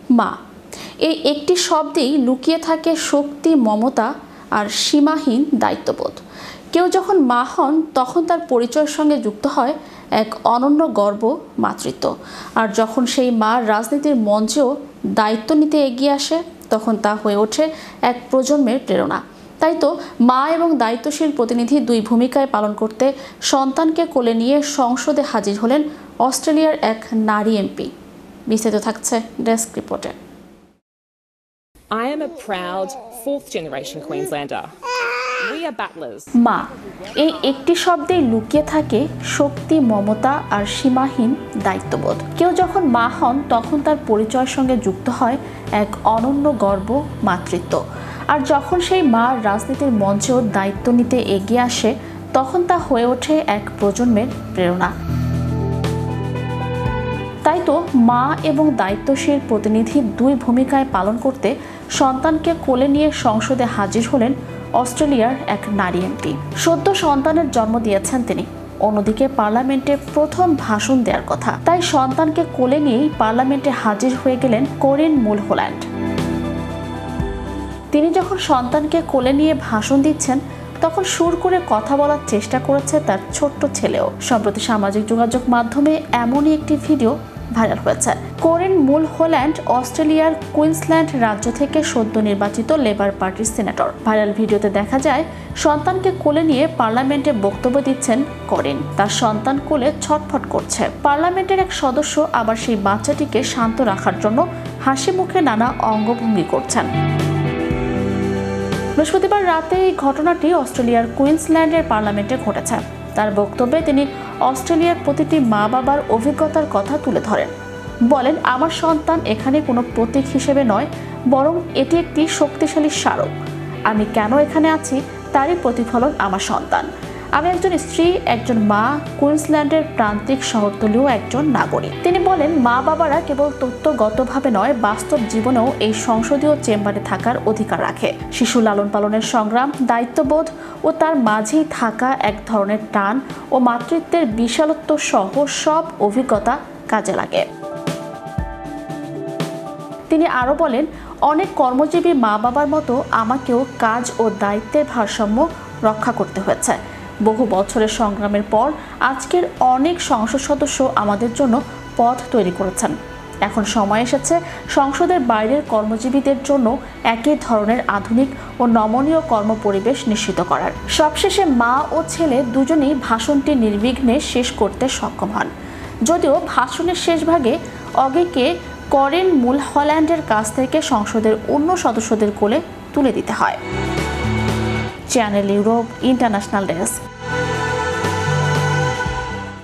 মা, এই একটি শব্দেই লুকিয়ে থাকে শক্তি, মমতা আর সীমাহীন দায়িত্ববোধ। কেউ যখন মা হন তখন তার পরিচয়ের সঙ্গে যুক্ত হয় এক অনন্য গর্ব, মাতৃত্ব। আর যখন সেই মা রাজনীতির মঞ্চেও দায়িত্ব নিতে এগিয়ে আসে তখন তা হয়ে ওঠে এক প্রজন্মের প্রেরণা। তাই তো মা এবং দায়িত্বশীল প্রতিনিধি দুই ভূমিকায় পালন করতে সন্তানকে কোলে নিয়ে সংসদে হাজির হলেন অস্ট্রেলিয়ার এক নারী এমপি। বিস্তারিত থাকছে ডেস্ক রিপোর্টে। I am a proud fourth generation Queenslander. We are battlers. মা, এই একটি শব্দেই লুকিয়ে থাকে শক্তি, মমতা আর সীমাহীন দায়িত্ববোধ। কেউ যখন মা হন তখন তার পরিচয়ের সঙ্গে যুক্ত হয় এক অনন্য গর্ব, মাতৃত্ব। আর যখন সেই মা রাজনীতির মঞ্চেও দায়িত্ব নিতে এগিয়ে আসে তখন তা হয়ে ওঠে এক প্রজন্মের প্রেরণা। তাই তো মা এবং দায়িত্বশীল প্রতিনিধি দুই ভূমিকায় পালন করতে সন্তানকে কোলে নিয়ে সংসদে হাজির হলেন অস্ট্রেলিয়ার এক নারী এমপি। সদ্য সন্তানের জন্ম দিয়েছেন তিনি, অন্যদিকে পার্লামেন্টে প্রথম ভাষণ দেওয়ার কথা। তাই সন্তানকে কোলে নিয়েই পার্লামেন্টে হাজির হয়ে গেলেন করিন মুলহোল্যান্ড। তিনি যখন সন্তানকে কোলে নিয়ে ভাষণ দিচ্ছেন তখন সুর করে কথা বলার চেষ্টা করেছে তার ছোট্ট ছেলেও। সম্প্রতি সামাজিক যোগাযোগ মাধ্যমে এমনই একটি ভিডিও ভাইরাল হয়েছে। করিন মুলহোল্যান্ড অস্ট্রেলিয়ার কুইন্সল্যান্ড রাজ্য থেকে সদ্য নির্বাচিত লেবার পার্টির সিনেটর। ভাইরাল ভিডিওতে দেখা যায় সন্তানকে কোলে নিয়ে পার্লামেন্টে বক্তব্য দিচ্ছেন করিন। তার সন্তান কোলে ছটফট করছে। পার্লামেন্টের এক সদস্য আবার সেই বাচ্চাটিকে শান্ত রাখার জন্য হাসি মুখে নানা অঙ্গভঙ্গি করছেন। বৃহস্পতিবার রাতে এই ঘটনাটি অস্ট্রেলিয়ার কুইন্সল্যান্ডের পার্লামেন্টে ঘটেছে। তার বক্তব্যে তিনি অস্ট্রেলিয়ার প্রতিটি মা বাবার অভিজ্ঞতার কথা তুলে ধরেন। বলেন, আমার সন্তান এখানে কোনো প্রতীক হিসেবে নয়, বরং এটি একটি শক্তিশালী স্মারক। আমি কেন এখানে আছি তারই প্রতিফলন আমার সন্তান। আমি একজন স্ত্রী, একজন মা, কুইন্সল্যান্ডের প্রান্তিক শহরতলীয় একজন নাগরিক। তিনি বলেন, মা বাবারা কেবল তত্ত্বগতভাবে নয়, বাস্তব জীবনেও এই সংসদীয় চেম্বারে থাকার অধিকার রাখে। শিশু লালন পালনের সংগ্রাম, দায়িত্ববোধ ও তার মাঝেই থাকা এক ধরনের টান ও মাতৃত্বের বিশালত্ব সহ সব অভিজ্ঞতা কাজে লাগে। তিনি আরও বলেন, অনেক কর্মজীবী মা বাবার মতো আমাকেও কাজ ও দায়িত্বের ভারসাম্য রক্ষা করতে হয়েছে। বহু বছরের সংগ্রামের পর আজকের অনেক সংসদ সদস্য আমাদের জন্য পথ তৈরি করেছেন। এখন সময় এসেছে সংসদের বাইরের কর্মজীবীদের জন্য একই ধরনের আধুনিক ও নমনীয় কর্মপরিবেশ নিশ্চিত করার। সবশেষে মা ও ছেলে দুজনেই ভাষণটি নির্বিঘ্নে শেষ করতে সক্ষম হন। যদিও ভাষণের শেষ ভাগে অগেকে করিন মুলহোল্যান্ডের কাছ থেকে সংসদের অন্য সদস্যদের কোলে তুলে দিতে হয়। Channel Europe international desk.